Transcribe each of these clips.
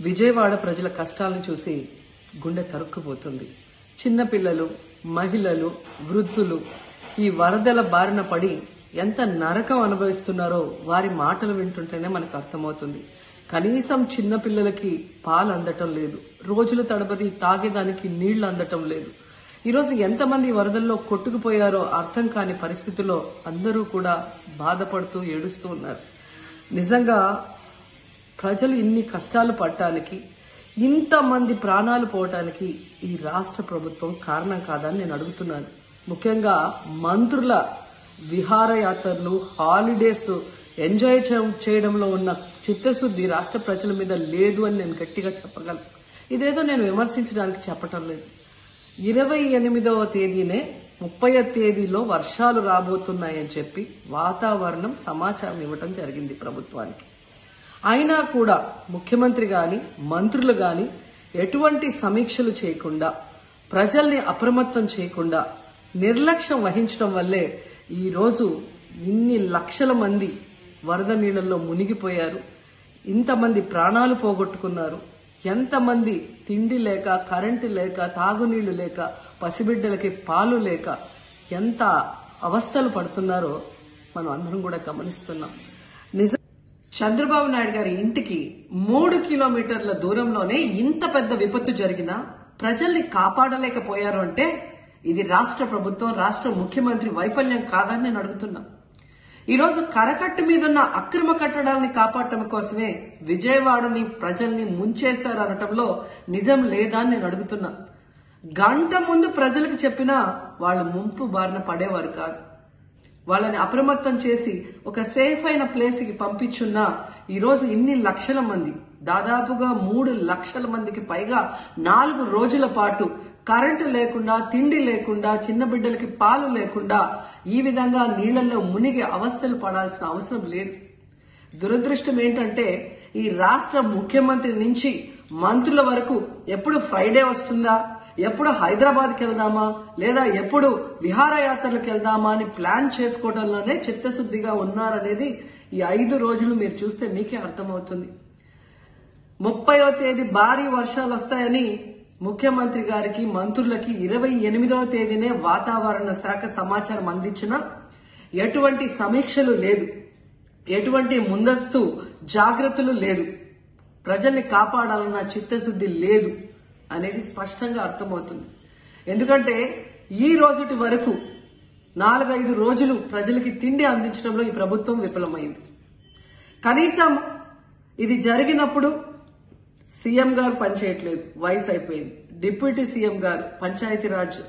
విజయవాడ ప్రజల కష్టాలను చూసి గుండె తరుక్కుపోతుంది. చిన్నపిల్లలు, మహిళలు, వృద్ధులు ఈ వరదల బారిన పడి ఎంత నరకం అనుభవిస్తున్నారో వారి మాటలు వింటుంటేనే మనకు అర్థమవుతుంది. కనీసం చిన్నపిల్లలకి పాలు అందటం లేదు, రోజుల తడబడి తాగేదానికి నీళ్లు అందటం లేదు. ఈరోజు ఎంతమంది వరదల్లో కొట్టుకుపోయారో అర్థం కాని పరిస్థితుల్లో అందరూ కూడా బాధపడుతూ ఏడుస్తూ ఉన్నారు. నిజంగా ప్రజలు ఇన్ని కష్టాలు పడటానికి, ఇంతమంది ప్రాణాలు పోవటానికి ఈ రాష్ట్ర ప్రభుత్వం కారణం కాదని నేను అడుగుతున్నాను. ముఖ్యంగా మంత్రుల విహారయాత్రలు, హాలిడేస్ ఎంజాయ్ చేయడంలో ఉన్న చిత్తశుద్ధి రాష్ట్ర ప్రజల మీద లేదు అని నేను గట్టిగా చెప్పగలను. ఇదేదో నేను విమర్శించడానికి చెప్పటం లేదు. 28వ తేదీనే 30వ తేదీలో వర్షాలు రాబోతున్నాయని చెప్పి వాతావరణం సమాచారం ఇవ్వటం జరిగింది ప్రభుత్వానికి. అయినా కూడా ముఖ్యమంత్రి గాని, మంత్రులు గాని ఎటువంటి సమీక్షలు చేయకుండా, ప్రజల్ని అప్రమత్తం చేయకుండా నిర్లక్ష్యం వహించడం వల్లే ఈ రోజు ఇన్ని లక్షల మంది వరద నీళ్లలో మునిగిపోయారు. ఇంతమంది ప్రాణాలు పోగొట్టుకున్నారు. ఎంతమంది తిండి లేక, కరెంటు లేక, తాగునీళ్లు లేక, పసిబిడ్డలకి పాలు లేక ఎంత అవస్థలు పడుతున్నారో మనం అందరం కూడా గమనిస్తున్నాం. చంద్రబాబు నాయుడు గారి ఇంటికి 3 కిలోమీటర్ల దూరంలోనే ఇంత పెద్ద విపత్తు జరిగినా ప్రజల్ని కాపాడలేకపోయారు అంటే ఇది రాష్ట్ర ప్రభుత్వం, రాష్ట్ర ముఖ్యమంత్రి వైఫల్యం కాదని నేను అడుగుతున్నా. ఈరోజు కరకట్టు మీదున్న అక్రమ కట్టడాలని కాపాడటం కోసమే విజయవాడని ప్రజల్ని ముంచేశారు అనటంలో నిజం లేదా అని నేను అడుగుతున్నా. గంట ముందు ప్రజలకు చెప్పినా వాళ్ళు ముంపు బారిన పడేవారు కాదు. వాళ్ళని అప్రమత్తం చేసి ఒక సేఫ్ అయిన ప్లేస్ కి పంపించున్నా ఈరోజు ఇన్ని లక్షల మంది, దాదాపుగా 3 లక్షల మందికి పైగా 4 రోజుల పాటు కరెంటు లేకుండా, తిండి లేకుండా, చిన్న బిడ్డలకి పాలు లేకుండా ఈ విధంగా నీళ్లలో మునిగి అవస్థలు పడాల్సిన అవసరం లేదు. దురదృష్టం ఏంటంటే ఈ రాష్ట్ర ముఖ్యమంత్రి నుంచి మంత్రుల వరకు ఎప్పుడు ఫ్రైడే వస్తుందా, ఎప్పుడు హైదరాబాద్కి వెళ్దామా, లేదా ఎప్పుడు విహారయాత్రలకు వెళ్దామా అని ప్లాన్ చేసుకోవడంలోనే చిత్తశుద్ధిగా ఉన్నారనేది ఈ 5 రోజులు మీరు చూస్తే మీకే అర్థమవుతుంది. 30వ తేదీ భారీ వర్షాలు వస్తాయని ముఖ్యమంత్రి గారికి, మంత్రులకి 28వ తేదీనే వాతావరణ శాఖ సమాచారం అందించినా ఎటువంటి సమీక్షలు లేదు, ఎటువంటి ముందస్తు జాగ్రత్తలు లేదు, ప్రజల్ని కాపాడాలన్న చిత్తశుద్ధి లేదు అనేది స్పష్టంగా అర్థమవుతుంది. ఎందుకంటే ఈ రోజుటి వరకు 4-5 రోజులు ప్రజలకి తిండి అందించడంలో ఈ ప్రభుత్వం విఫలమైంది. కనీసం ఇది జరిగినప్పుడు సీఎం గారు పనిచేయట్లేదు, వయసు అయిపోయింది. డిప్యూటీ సీఎం గారు, పంచాయతీరాజ్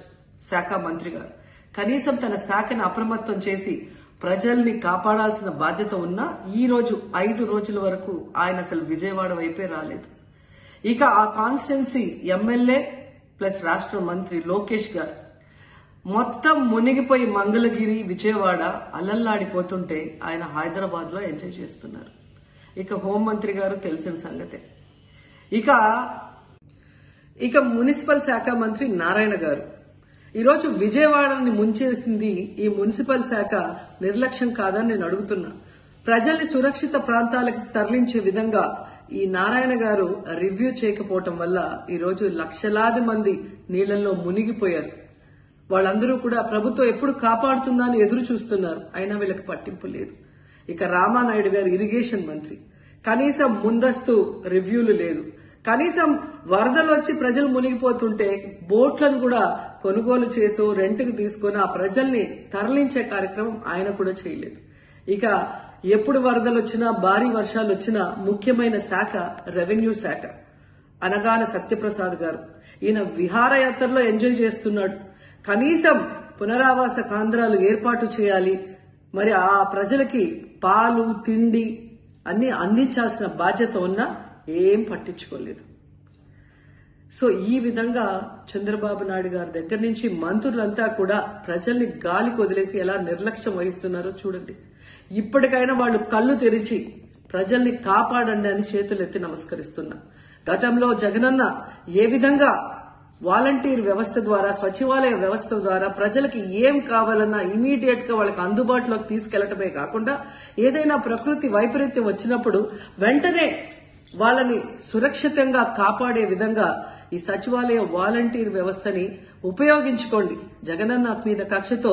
శాఖ మంత్రి గారు కనీసం తన శాఖను అప్రమత్తం చేసి ప్రజల్ని కాపాడాల్సిన బాధ్యత ఉన్నా ఈ రోజు 5 రోజుల వరకు ఆయన అసలు విజయవాడ వైపే రాలేదు. ఇక ఆ కాన్స్టిట్యున్సీ ఎమ్మెల్యే ప్లస్ రాష్ట్ర మంత్రి లోకేష్ గారు మొత్తం మునిగిపోయి మంగళగిరి, విజయవాడ అలల్లాడిపోతుంటే ఆయన హైదరాబాద్ లో ఎంజాయ్ చేస్తున్నారు. ఇక హోంమంత్రి గారు తెలిసిన సంగతే. ఇక మున్సిపల్ శాఖ మంత్రి నారాయణ గారు ఈరోజు విజయవాడని ముంచేసింది ఈ మున్సిపల్ శాఖ నిర్లక్ష్యం కాదని నేను అడుగుతున్నా. ప్రజల్ని సురక్షిత ప్రాంతాలకు తరలించే విధంగా ఈ నారాయణ గారు రివ్యూ చేయకపోవటం వల్ల ఈరోజు లక్షలాది మంది నీళ్లలో మునిగిపోయారు. వాళ్ళందరూ కూడా ప్రభుత్వం ఎప్పుడు కాపాడుతుందా అని ఎదురు చూస్తున్నారు. అయినా వీళ్ళకి పట్టింపు లేదు. ఇక రామానాయుడు గారు ఇరిగేషన్ మంత్రి, కనీసం ముందస్తు రివ్యూలు లేదు. కనీసం వరదలు వచ్చి ప్రజలు మునిగిపోతుంటే బోట్లను కూడా కొనుగోలు చేసో రెంట్కి తీసుకొని ఆ ప్రజల్ని తరలించే కార్యక్రమం ఆయన కూడా చేయలేదు. ఇక ఎప్పుడు వరదలు వచ్చినా, భారీ వర్షాలు వచ్చినా ముఖ్యమైన శాఖ రెవెన్యూ శాఖ. అనగాన సత్యప్రసాద్ గారు ఈయన విహారయాత్రలో ఎంజాయ్ చేస్తున్నాడు. కనీసం పునరావాస కేంద్రాలు ఏర్పాటు చేయాలి, మరి ఆ ప్రజలకి పాలు, తిండి అన్ని అందించాల్సిన బాధ్యత ఉన్నా ఏం పట్టించుకోలేదు. సో ఈ విధంగా చంద్రబాబు నాయుడు గారి దగ్గర నుంచి మంత్రులంతా కూడా ప్రజల్ని గాలికి వదిలేసి ఎలా నిర్లక్ష్యం వహిస్తున్నారో చూడండి. ఇప్పటికైనా వాళ్ళు కళ్ళు తెరిచి ప్రజల్ని కాపాడండి అని చేతులెత్తి నమస్కరిస్తున్నా. గతంలో జగనన్న ఏ విధంగా వాలంటీర్ వ్యవస్థ ద్వారా, సచివాలయ వ్యవస్థ ద్వారా ప్రజలకి ఏం కావాలన్నా ఇమీడియట్ గా వాళ్ళకి అందుబాటులోకి తీసుకెళ్లటమే కాకుండా ఏదైనా ప్రకృతి వైపరీత్యం వచ్చినప్పుడు వెంటనే వాళ్ళని సురక్షితంగా కాపాడే విధంగా ఈ సచివాలయ వాలంటీర్ వ్యవస్థని ఉపయోగించుకోండి. జగనన్న మీద కక్షతో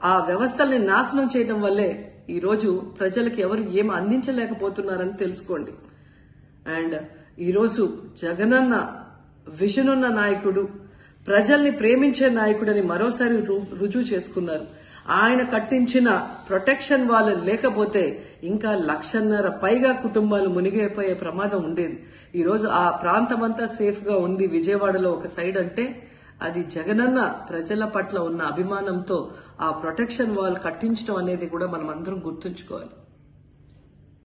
ఆ వ్యవస్థల్ని నాశనం చేయడం వల్లే ఈ రోజు ప్రజలకు ఎవరు ఏం అందించలేకపోతున్నారని తెలుసుకోండి. అండ్ ఈరోజు జగనన్న విజన్ ఉన్న నాయకుడు, ప్రజల్ని ప్రేమించే నాయకుడని మరోసారి రుజువు చేసుకున్నారు. ఆయన కట్టించిన ప్రొటెక్షన్ వాళ్ళు లేకపోతే ఇంకా 1,50,000 పైగా కుటుంబాలు మునిగిపోయే ప్రమాదం ఉండేది. ఈ రోజు ఆ ప్రాంతమంతా సేఫ్ గా ఉంది విజయవాడలో ఒక సైడ్ అంటే అది జగనన్న ప్రజల పట్ల ఉన్న అభిమానంతో ఆ ప్రొటెక్షన్ వాల్ కట్టించడం అనేది కూడా మనం అందరం గుర్తుంచుకోవాలి.